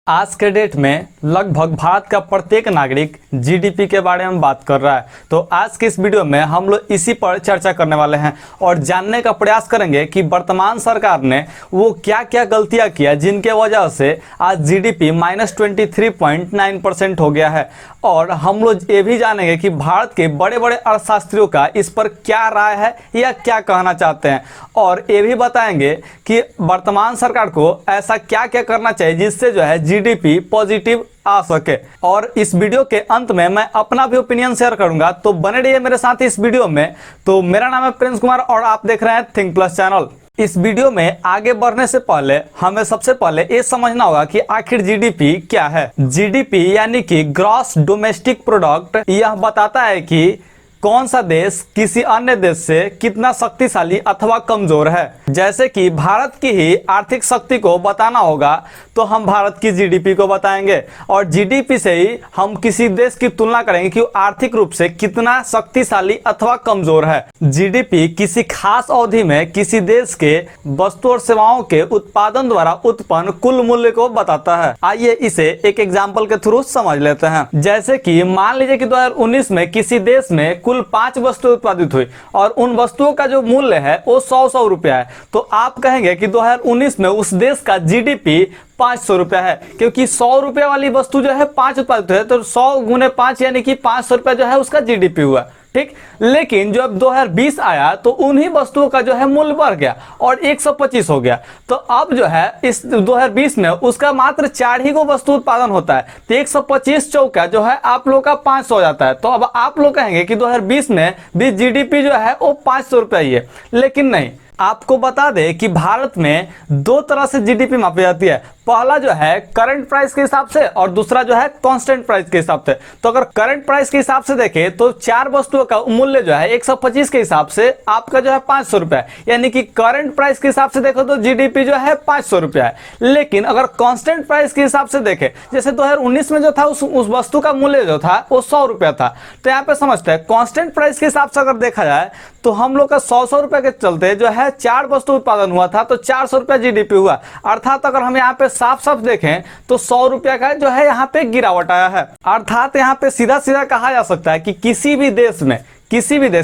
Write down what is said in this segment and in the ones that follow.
आज के डेट में लगभग भारत का प्रत्येक नागरिक जीडीपी के बारे में बात कर रहा है। तो आज के इस वीडियो में हम लोग इसी पर चर्चा करने वाले हैं और जानने का प्रयास करेंगे कि वर्तमान सरकार ने वो क्या क्या गलतियां किया जिनके वजह से आज जीडीपी -23.9% हो गया है। और हम लोग ये भी जानेंगे कि भारत के बड़े बड़े अर्थशास्त्रियों का इस पर क्या राय है या क्या कहना चाहते हैं, और ये भी बताएंगे कि वर्तमान सरकार को ऐसा क्या क्या करना चाहिए जिससे जो है जीडीपी पॉजिटिव आ सके। और इस वीडियो के अंत में मैं अपना भी ओपिनियन शेयर करूंगा, तो बने रहिए मेरे साथ इस वीडियो में। तो मेरा नाम है प्रिंस कुमार और आप देख रहे हैं थिंक प्लस चैनल। इस वीडियो में आगे बढ़ने से पहले हमें सबसे पहले ये समझना होगा कि आखिर जीडीपी क्या है। जीडीपी यानी कि ग्रॉस डोमेस्टिक प्रोडक्ट, यह बताता है कि कौन सा देश किसी अन्य देश से कितना शक्तिशाली अथवा कमजोर है। जैसे कि भारत की ही आर्थिक शक्ति को बताना होगा तो हम भारत की जीडीपी को बताएंगे, और जीडीपी से ही हम किसी देश की तुलना करेंगे कि वो आर्थिक रूप से कितना शक्तिशाली अथवा कमजोर है। जीडीपी किसी खास अवधि में किसी देश के वस्तु और सेवाओं के उत्पादन द्वारा उत्पन्न कुल मूल्य को बताता है। आइए इसे एक एग्जाम्पल के थ्रू समझ लेते हैं। जैसे कि मान लीजिए कि 2019 में किसी देश में कुल 5 वस्तुएं उत्पादित हुई और उन वस्तुओं का जो मूल्य है वो 100 रुपया है। तो आप कहेंगे कि 2019 में उस देश का जीडीपी 500 रुपया है, क्योंकि 100 रुपया वाली वस्तु जो है 5 उत्पादित है, तो 100 गुने 5 यानी कि 500 रुपया जो है उसका जीडीपी हुआ। ठीक, लेकिन जब 2020 आया तो उन्हीं वस्तुओं का जो है मूल्य बढ़ गया और 125 हो गया। तो अब जो है इस 2020 में उसका मात्र 4 ही को वस्तु उत्पादन होता है, तो 125 चौका जो है आप लोग का 500 हो जाता है। तो अब आप लोग कहेंगे कि 2020 में भी जीडीपी जो है वो 500 रुपया ही है, लेकिन नहीं। आपको बता दें कि भारत में 2 तरह से जीडीपी मापी जाती है। पहला जो है करंट प्राइस के हिसाब से और दूसरा जो है कांस्टेंट प्राइस के हिसाब से। तो अगर करंट प्राइस के हिसाब से देखें तो 4 वस्तुओं का मूल्य जो है 125 के हिसाब से आपका जो है 500 रुपया है, यानी कि करंट प्राइस के हिसाब से देखो तो जीडीपी जो है 500 रुपया है। लेकिन अगर कांस्टेंट प्राइस के हिसाब से देखें, जैसे 2019 में जो था उस वस्तु का मूल्य जो था वो 100 रुपया था, तो यहाँ पे समझते हैं कांस्टेंट प्राइस के हिसाब से अगर देखा जाए तो हम लोग का 100 रुपये के चलते जो है 4 वस्तु उत्पादन हुआ था, तो 400 रुपया जीडीपी हुआ। अर्थात अगर हम यहाँ पे साफ साफ देखें तो 100 रुपया का जो है यहाँ पे गिरावट आया है। अर्थात यहाँ पे सीधा सीधा कहा जा सकता है कि किसी भी देश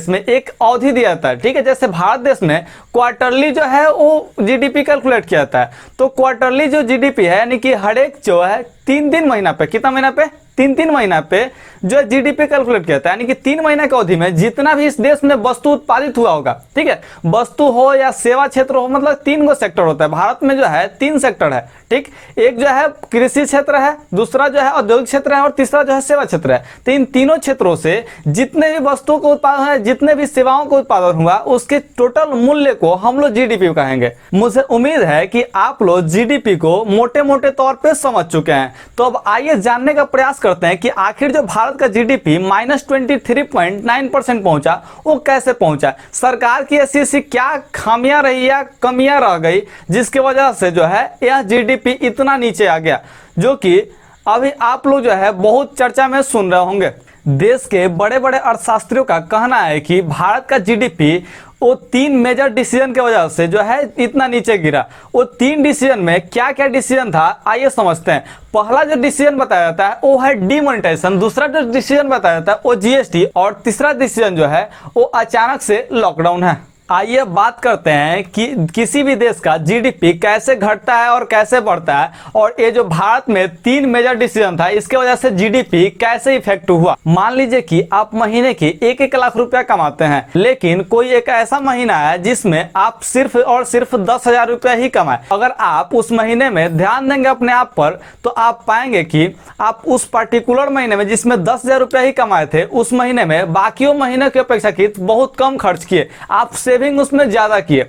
में एक अवधि दिया जाता है। ठीक है, जैसे भारत देश में क्वार्टरली जो है वो जीडीपी कैलकुलेट किया जाता है। तो क्वार्टरली जो जीडीपी है यानी कि हर एक जो है 3 महीना पे, कितना महीना पे, 3 महीना पे जो जीडीपी कैलकुलेट किया जाता है, यानी कि 3 महीने की अवधि में जितना भी इस देश में वस्तु उत्पादित हुआ होगा, ठीक है, वस्तु हो या सेवा क्षेत्र हो, मतलब 3 गो सेक्टर होता है भारत में, जो है 3 सेक्टर है। ठीक, एक जो है कृषि क्षेत्र है, दूसरा जो है औद्योगिक क्षेत्र है और तीसरा जो है सेवा क्षेत्र है। तो इन तीनों क्षेत्रों से जितने भी वस्तुओं का उत्पादन है, जितने भी सेवाओं का उत्पादन हुआ, उसके टोटल मूल्य को हम लोग जीडीपी कहेंगे। मुझे उम्मीद है कि आप लोग जीडीपी को मोटे मोटे तौर पर समझ चुके हैं। तो अब आइए जानने का प्रयास करते हैं कि आखिर जो भारत का जीडीपी -23.9% पहुंचा वो कैसे पहुंचा। सरकार की ऐसी क्या खामियां रही या कमियां रह गई जिसकी वजह से जो है यह जीडीपी इतना नीचे आ गया, जो कि अभी आप लोग जो है बहुत चर्चा में सुन रहे होंगे। देश के बड़े बड़े अर्थशास्त्रियों का कहना है कि भारत का जीडीपी वो 3 मेजर डिसीजन के वजह से जो है इतना नीचे गिरा। वो 3 डिसीजन में क्या क्या डिसीजन था आइए समझते हैं। पहला जो डिसीजन बताया जाता है वो है डीमोनेटाइजेशन, दूसरा जो डिसीजन बताया जाता है वो जीएसटी, और तीसरा डिसीजन जो है वो अचानक से लॉकडाउन है। आइए बात करते हैं कि किसी भी देश का जीडीपी कैसे घटता है और कैसे बढ़ता है, और ये जो भारत में 3 मेजर डिसीजन था इसके वजह से जीडीपी कैसे इफेक्ट हुआ। मान लीजिए कि आप महीने की 1-1 लाख रुपया कमाते हैं, लेकिन कोई एक ऐसा महीना है जिसमें आप सिर्फ और सिर्फ 10,000 रुपया ही कमाए। अगर आप उस महीने में ध्यान देंगे अपने आप पर तो आप पाएंगे कि आप उस पर्टिकुलर महीने में जिसमें 10,000 रुपया ही कमाए थे, उस महीने में बाकियों महीने की अपेक्षाकृत बहुत कम खर्च किए, आप उसमें ज्यादा किए।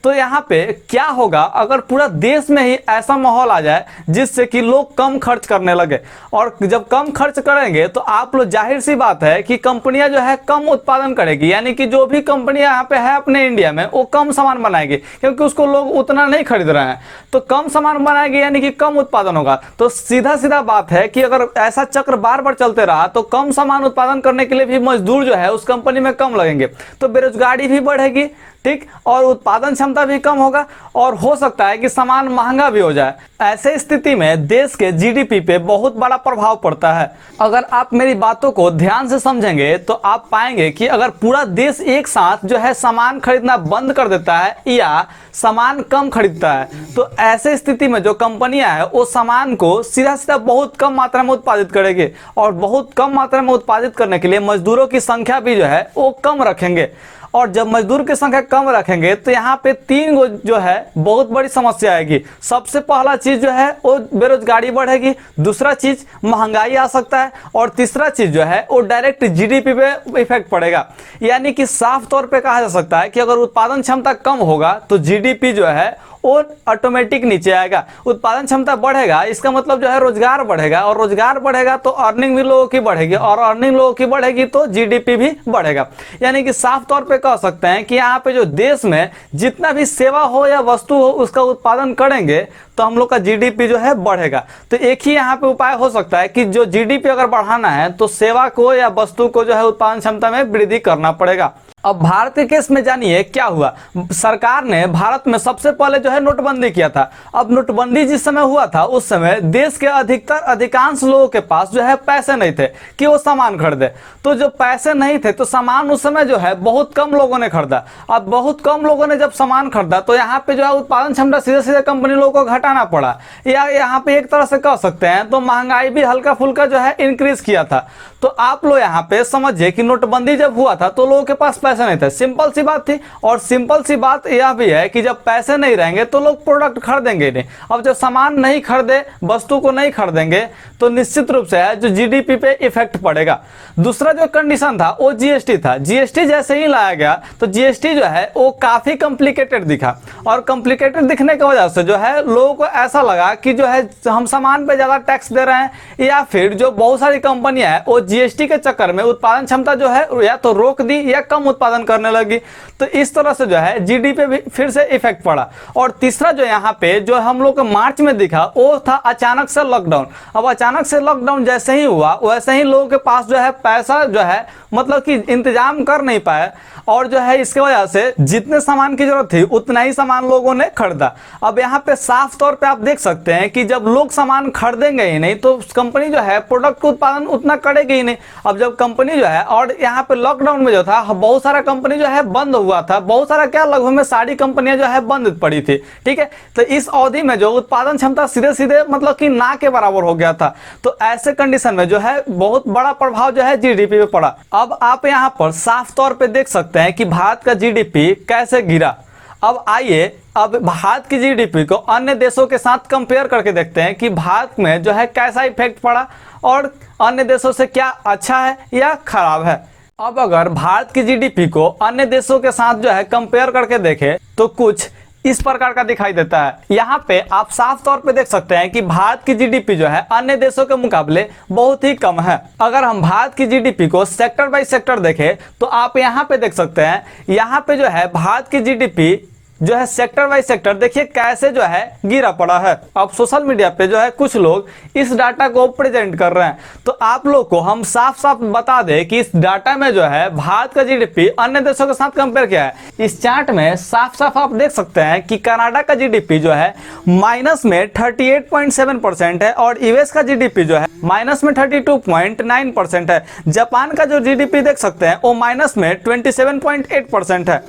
तो यहाँ पे क्या होगा अगर पूरा देश में ही ऐसा माहौल आ जाए जिससे कि लोग कम खर्च करने लगे, और जब कम खर्च करेंगे तो आप लोग जाहिर सी बात है कि कंपनियां जो है कम उत्पादन करेगी, यानी कि जो भी कंपनियां यहाँ पे है अपने इंडिया में वो कम सामान बनाएगी, क्योंकि उसको लोग उतना नहीं खरीद रहे हैं। तो कम सामान बनाएगी यानी कि कम उत्पादन होगा। तो सीधा सीधा बात है कि अगर ऐसा चक्र बार बार चलते रहा तो कम सामान उत्पादन करने के लिए भी मजदूर जो है उस कंपनी में कम लगेंगे, तो बेरोजगारी भी बढ़ेगी, ठीक, और उत्पादन क्षमता भी कम होगा और हो सकता है कि सामान महंगा भी हो जाए। ऐसे स्थिति में देश के जीडीपी पे बहुत बड़ा प्रभाव पड़ता है। अगर आप मेरी बातों को ध्यान से समझेंगे तो आप पाएंगे कि अगर पूरा देश एक साथ जो है सामान खरीदना बंद कर देता है या सामान कम खरीदता है तो ऐसे स्थिति में जो कंपनियां हैं वो सामान को सीधा सीधा बहुत कम मात्रा में उत्पादित करेंगे और बहुत कम मात्रा में उत्पादित करने के लिए मजदूरों की संख्या भी जो है वो कम रखेंगे। और जब मजदूर की संख्या कम रखेंगे तो यहाँ पे तीन गो जो है बहुत बड़ी समस्या आएगी। सबसे पहला चीज जो है वो बेरोजगारी बढ़ेगी, दूसरा चीज महंगाई आ सकता है और तीसरा चीज जो है वो डायरेक्ट जीडीपी पे इफेक्ट पड़ेगा। यानी कि साफ तौर पे कहा जा सकता है कि अगर उत्पादन क्षमता कम होगा तो जीडीपी जो है वो ऑटोमेटिक नीचे आएगा। उत्पादन क्षमता बढ़ेगा इसका मतलब जो है रोजगार बढ़ेगा और रोजगार बढ़ेगा तो अर्निंग भी लोगों की बढ़ेगी और अर्निंग लोगों की बढ़ेगी तो जीडीपी भी बढ़ेगा। यानी कि साफ तौर पे कह सकते हैं कि यहाँ पे जो देश में जितना भी सेवा हो या वस्तु हो उसका उत्पादन करेंगे तो हम लोग का जीडीपी जो है बढ़ेगा। तो एक ही यहाँ पे उपाय हो सकता है कि जो जीडीपी अगर बढ़ाना है तो सेवा को या वस्तु को जो है उत्पादन क्षमता में वृद्धि करना पड़ेगा। अब भारत के केस में जानिए क्या हुआ। सरकार ने भारत में सबसे पहले जो है नोटबंदी किया था। अब नोटबंदी जिस समय हुआ था उस समय देश के अधिकांश लोगों के पास जो है पैसे नहीं थे कि वो सामान खरीदे। तो जो पैसे नहीं थे तो सामान उस समय जो है बहुत कम लोगों ने खरीदा। अब बहुत कम लोगों ने जब सामान खरीदा तो यहाँ पे जो है उत्पादन क्षमता सीधे सीधे कंपनी लोगों को घटाना पड़ा या यहाँ पे एक तरह से कह सकते हैं तो महंगाई भी हल्का फुल्का जो है इंक्रीज किया था। तो आप लोग यहाँ पे समझिए कि नोटबंदी जब हुआ था तो लोगों के पास पैसे नहीं थे, सिंपल सी बात थी। और सिंपल सी बात यह भी है कि जब पैसे नहीं रहेंगे तो लोग प्रोडक्ट खरीदेंगे नहीं। अब जब सामान नहीं खरीदे, वस्तु को नहीं खरीदेंगे तो निश्चित रूप से जो जीडीपी पे इफेक्ट पड़ेगा। दूसरा जो कंडीशन था वो जीएसटी था। जीएसटी जैसे ही लाया गया तो जीएसटी जो है वो काफी कॉम्प्लिकेटेड दिखा और कॉम्प्लिकेटेड दिखने की वजह से जो है लोगों को ऐसा लगा कि जो है हम सामान पे ज्यादा टैक्स दे रहे हैं या फिर जो बहुत सारी कंपनियां हैं वो जीएसटी के चक्कर में उत्पादन क्षमता जो है या तो रोक दी या कम उत्पादन करने लगी। तो इस तरह से जो है जीडीपी पे भी फिर से इफेक्ट पड़ा। और तीसरा जो यहाँ पे जो हम लोग को मार्च में दिखा वो था अचानक से लॉकडाउन। अब अचानक से लॉकडाउन जैसे ही हुआ वैसे ही लोगों के पास जो है पैसा जो है मतलब कि इंतजाम कर नहीं पाए और जो है इसके वजह से जितने सामान की जरूरत थी उतना ही सामान लोगों ने खरीदा। अब यहाँ पे साफ तौर पे आप देख सकते हैं कि जब लोग सामान खरीदेंगे ही नहीं तो कंपनी जो है प्रोडक्ट का उत्पादन उतना करेगी ही नहीं। अब जब कंपनी जो है और यहाँ पे लॉकडाउन में जो था बहुत सारा कंपनी जो है बंद हुआ था, बहुत सारा क्या लगभग में सारी कंपनियां जो है बंद पड़ी थी, ठीक है। तो इस अवधि में जो उत्पादन क्षमता सीधे सीधे मतलब कि ना के बराबर हो गया था। तो ऐसे कंडीशन में जो है बहुत बड़ा प्रभाव जो है जीडीपी पे पड़ा। अब आप यहाँ पर साफ तौर पे देख सकते हैं कि भारत का जीडीपी कैसे गिरा। अब आइए अब भारत की जीडीपी को अन्य देशों के साथ कंपेयर करके देखते हैं कि भारत में जो है कैसा इफेक्ट पड़ा और अन्य देशों से क्या अच्छा है या खराब है। अब अगर भारत की जीडीपी को अन्य देशों के साथ जो है कंपेयर करके देखें तो कुछ इस प्रकार का दिखाई देता है। यहाँ पे आप साफ तौर पे देख सकते हैं कि भारत की जीडीपी जो है अन्य देशों के मुकाबले बहुत ही कम है। अगर हम भारत की जीडीपी को सेक्टर बाय सेक्टर देखें तो आप यहाँ पे देख सकते हैं, यहाँ पे जो है भारत की जीडीपी जो है सेक्टर बाय सेक्टर देखिए कैसे जो है गिरा पड़ा है। अब सोशल मीडिया पे जो है कुछ लोग इस डाटा को प्रेजेंट कर रहे हैं तो आप लोग को हम साफ साफ बता दें कि इस डाटा में जो है भारत का जीडीपी अन्य देशों के साथ कंपेयर किया है। इस चार्ट में साफ साफ आप देख सकते हैं कि कनाडा का जीडीपी जो है माइनस में 38.7% है और यूएस का जीडीपी जो है माइनस में 32.9% है। जापान का जो जीडीपी देख सकते हैं वो माइनस में 27.8% है।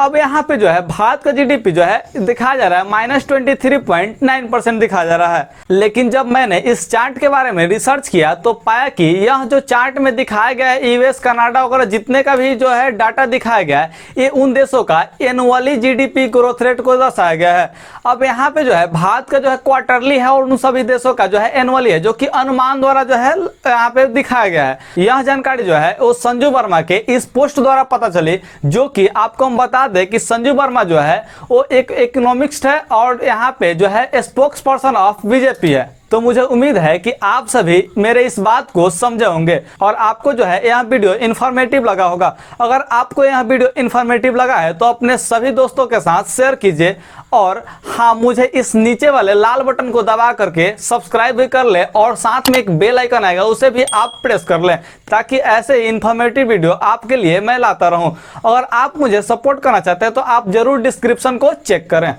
अब यहाँ पे जो है भारत का जीडीपी जो है दिखाया जा रहा है माइनस 23.9% दिखाया जा रहा है। लेकिन जब मैंने इस चार्ट के बारे में रिसर्च किया तो पाया कि यह जो चार्ट में दिखाया गया है यूएस कनाडा वगैरह जितने का भी जो है डाटा दिखाया गया है ये उन देशों का एनुअली जीडीपी ग्रोथ रेट को दर्शाया गया है। अब यहाँ पे जो है भारत का जो है क्वार्टरली है और उन सभी देशों का जो है एनुअली है जो कि अनुमान द्वारा जो है यहाँ पे दिखाया गया है। यह जानकारी जो है वो संजू वर्मा के इस पोस्ट द्वारा पता चली जो कि आपको हम बता दे कि संजू वर्मा जो है वो एक इकोनॉमिस्ट है और यहाँ पे जो है स्पोक्स पर्सन ऑफ बीजेपी है। तो मुझे उम्मीद है कि आप सभी मेरे इस बात को समझे होंगे और आपको जो है यह वीडियो इन्फॉर्मेटिव लगा होगा। अगर आपको यह वीडियो इन्फॉर्मेटिव लगा है तो अपने सभी दोस्तों के साथ शेयर कीजिए और हाँ, मुझे इस नीचे वाले लाल बटन को दबा करके सब्सक्राइब भी कर ले और साथ में एक बेल आइकन आएगा उसे भी आप प्रेस कर लें, ताकि ऐसे इन्फॉर्मेटिव वीडियो आपके लिए मैं लाता रहूं। अगर आप मुझे सपोर्ट करना चाहते हैं तो आप जरूर डिस्क्रिप्शन को चेक करें।